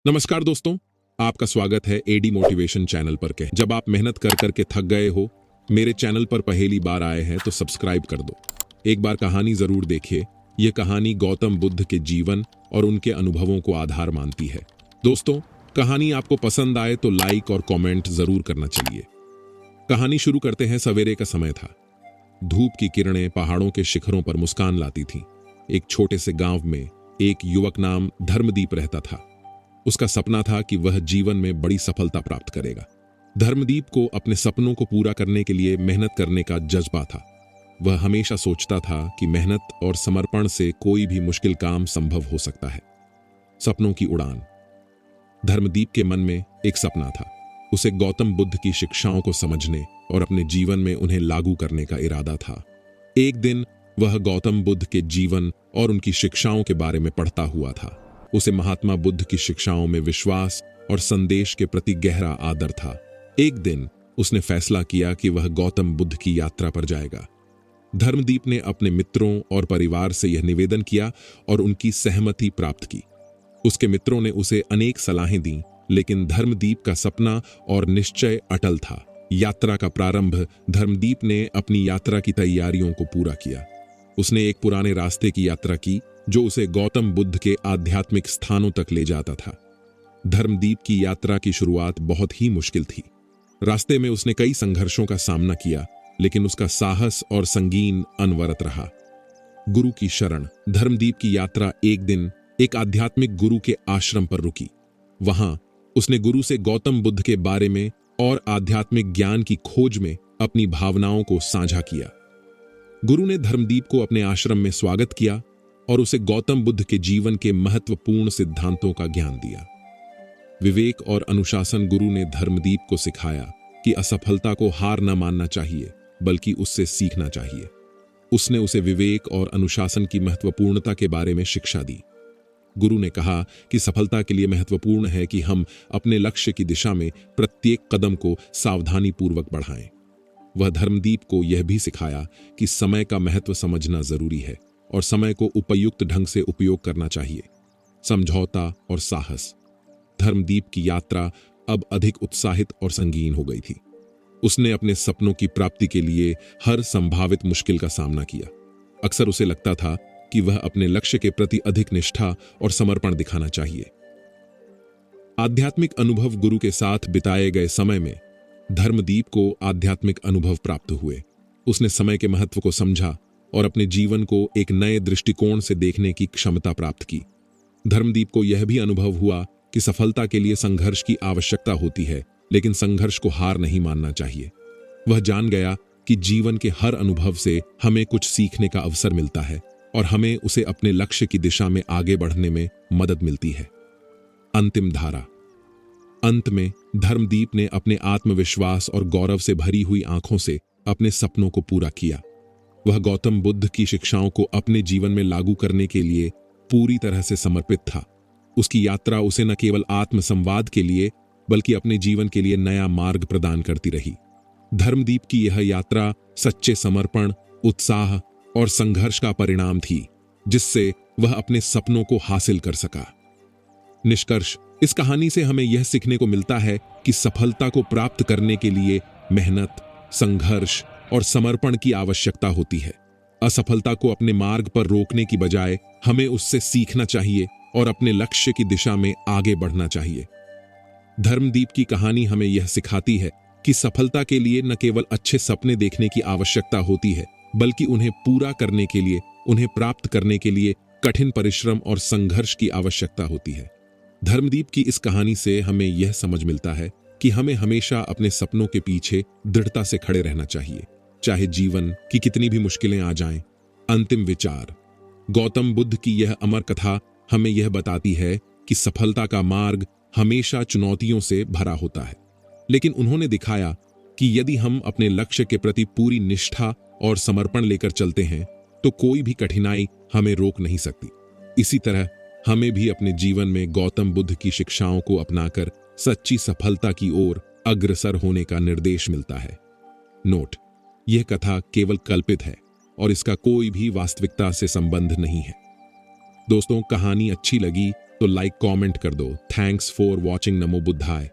नमस्कार दोस्तों, आपका स्वागत है एडी मोटिवेशन चैनल पर के। जब आप मेहनत कर कर के थक गए हो, मेरे चैनल पर पहली बार आए हैं तो सब्सक्राइब कर दो। एक बार कहानी जरूर देखिए। यह कहानी गौतम बुद्ध के जीवन और उनके अनुभवों को आधार मानती है। दोस्तों, कहानी आपको पसंद आए तो लाइक और कमेंट जरूर करना चाहिए। कहानी शुरू करते हैं। सवेरे का समय था। धूप की किरणें पहाड़ों के शिखरों पर मुस्कान लाती थीं। एक छोटे से गांव में एक युवक नाम धर्मदीप रहता था। उसका सपना था कि वह जीवन में बड़ी सफलता प्राप्त करेगा। धर्मदीप को अपने सपनों को पूरा करने के लिए मेहनत करने का जज्बा था। वह हमेशा सोचता था कि मेहनत और समर्पण से कोई भी मुश्किल काम संभव हो सकता है। सपनों की उड़ान। धर्मदीप के मन में एक सपना था। उसे गौतम बुद्ध की शिक्षाओं को समझने और अपने जीवन में उन्हें लागू करने का इरादा था। एक दिन वह गौतम बुद्ध के जीवन और उनकी शिक्षाओं के बारे में पढ़ता हुआ था। उसे महात्मा बुद्ध की शिक्षाओं में विश्वास और संदेश के प्रति गहरा आदर था। एक दिन उसने फैसला किया कि वह गौतम बुद्ध की यात्रा पर जाएगा। धर्मदीप ने अपने मित्रों और परिवार से यह निवेदन किया और उनकी सहमति प्राप्त की। उसके मित्रों ने उसे अनेक सलाहें दी, लेकिन धर्मदीप का सपना और निश्चय अटल था। यात्रा का प्रारंभ। धर्मदीप ने अपनी यात्रा की तैयारियों को पूरा किया। उसने एक पुराने रास्ते की यात्रा की जो उसे गौतम बुद्ध के आध्यात्मिक स्थानों तक ले जाता था। धर्मदीप की यात्रा की शुरुआत बहुत ही मुश्किल थी। रास्ते में उसने कई संघर्षों का सामना किया, लेकिन उसका साहस और संगीन अनवरत रहा। गुरु की शरण। धर्मदीप की यात्रा एक दिन एक आध्यात्मिक गुरु के आश्रम पर रुकी। वहां उसने गुरु से गौतम बुद्ध के बारे में और आध्यात्मिक ज्ञान की खोज में अपनी भावनाओं को साझा किया। गुरु ने धर्मदीप को अपने आश्रम में स्वागत किया और उसे गौतम बुद्ध के जीवन के महत्वपूर्ण सिद्धांतों का ज्ञान दिया। विवेक और अनुशासन। गुरु ने धर्मदीप को सिखाया कि असफलता को हार न मानना चाहिए, बल्कि उससे सीखना चाहिए। उसने उसे विवेक और अनुशासन की महत्वपूर्णता के बारे में शिक्षा दी। गुरु ने कहा कि सफलता के लिए महत्वपूर्ण है कि हम अपने लक्ष्य की दिशा में प्रत्येक कदम को सावधानीपूर्वक बढ़ाएं। वह धर्मदीप को यह भी सिखाया कि समय का महत्व समझना जरूरी है और समय को उपयुक्त ढंग से उपयोग करना चाहिए। समझौता और साहस। धर्मदीप की यात्रा अब अधिक उत्साहित और संगीन हो गई थी। उसने अपने सपनों की प्राप्ति के लिए हर संभावित मुश्किल का सामना किया। अक्सर उसे लगता था कि वह अपने लक्ष्य के प्रति अधिक निष्ठा और समर्पण दिखाना चाहिए। आध्यात्मिक अनुभव। गुरु के साथ बिताए गए समय में धर्मदीप को आध्यात्मिक अनुभव प्राप्त हुए। उसने समय के महत्व को समझा और अपने जीवन को एक नए दृष्टिकोण से देखने की क्षमता प्राप्त की। धर्मदीप को यह भी अनुभव हुआ कि सफलता के लिए संघर्ष की आवश्यकता होती है, लेकिन संघर्ष को हार नहीं मानना चाहिए। वह जान गया कि जीवन के हर अनुभव से हमें कुछ सीखने का अवसर मिलता है और हमें उसे अपने लक्ष्य की दिशा में आगे बढ़ने में मदद मिलती है। अंतिम धारा। अंत में धर्मदीप ने अपने आत्मविश्वास और गौरव से भरी हुई आंखों से अपने सपनों को पूरा किया। वह गौतम बुद्ध की शिक्षाओं को अपने जीवन में लागू करने के लिए पूरी तरह से समर्पित था। उसकी यात्रा उसे न केवल आत्मसंवाद के लिए बल्कि अपने जीवन के लिए नया मार्ग प्रदान करती रही। धर्मदीप की यह यात्रा सच्चे समर्पण, उत्साह और संघर्ष का परिणाम थी, जिससे वह अपने सपनों को हासिल कर सका। निष्कर्ष। इस कहानी से हमें यह सीखने को मिलता है कि सफलता को प्राप्त करने के लिए मेहनत, संघर्ष और समर्पण की आवश्यकता होती है। असफलता को अपने मार्ग पर रोकने की बजाय हमें उससे सीखना चाहिए और अपने लक्ष्य की दिशा में आगे बढ़ना चाहिए। धर्मदीप की कहानी हमें यह सिखाती है कि सफलता के लिए न केवल अच्छे सपने देखने की आवश्यकता होती है, बल्कि उन्हें पूरा करने के लिए, उन्हें प्राप्त करने के लिए कठिन परिश्रम और संघर्ष की आवश्यकता होती है। धर्मदीप की इस कहानी से हमें यह समझ मिलता है कि हमें हमेशा अपने सपनों के पीछे दृढ़ता से खड़े रहना चाहिए, चाहे जीवन की कितनी भी मुश्किलें आ जाएं। अंतिम विचार। गौतम बुद्ध की यह अमर कथा हमें यह बताती है कि सफलता का मार्ग हमेशा चुनौतियों से भरा होता है, लेकिन उन्होंने दिखाया कि यदि हम अपने लक्ष्य के प्रति पूरी निष्ठा और समर्पण लेकर चलते हैं तो कोई भी कठिनाई हमें रोक नहीं सकती। इसी तरह हमें भी अपने जीवन में गौतम बुद्ध की शिक्षाओं को अपनाकर सच्ची सफलता की ओर अग्रसर होने का निर्देश मिलता है। नोट: यह कथा केवल कल्पित है और इसका कोई भी वास्तविकता से संबंध नहीं है। दोस्तों, कहानी अच्छी लगी तो लाइक कमेंट कर दो। Thanks for watching. नमो बुद्धाय।